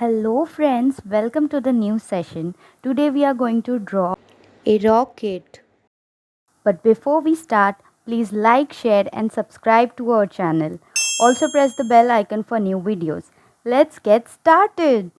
Hello friends, welcome to the new session. Today we are going to draw a rocket. But before we start, please like, share and subscribe to our channel. Also press the bell icon for new videos. Let's get started.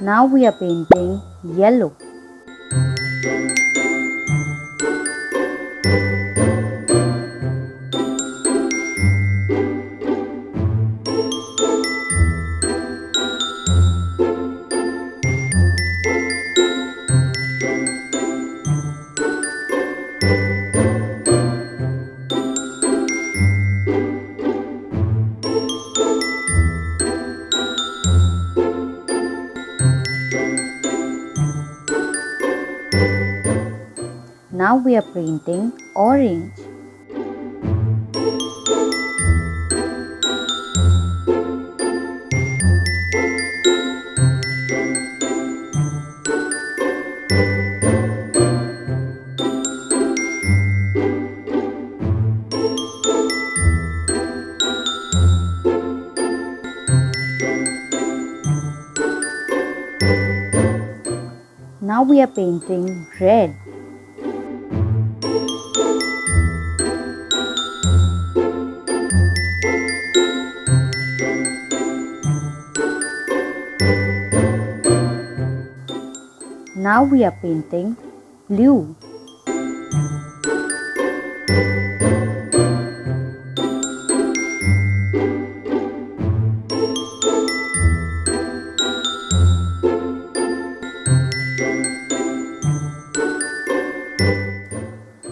Now we are painting yellow. Now we are painting orange. Now we are painting red. Now we are painting blue.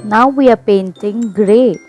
Now we are painting grey.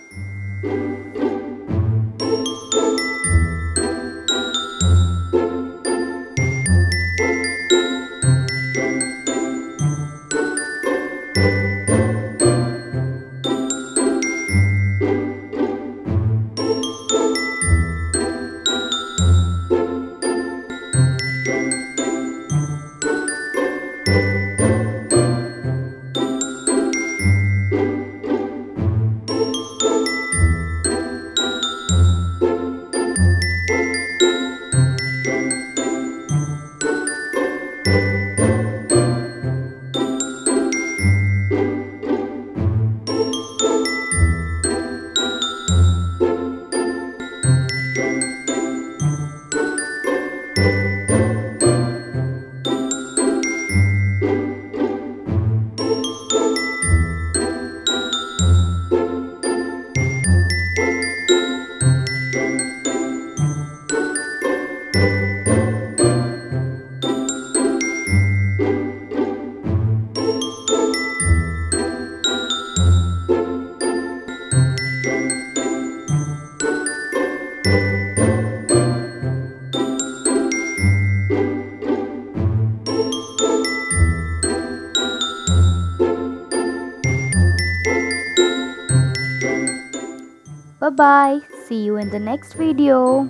Bye bye. See you in the next video.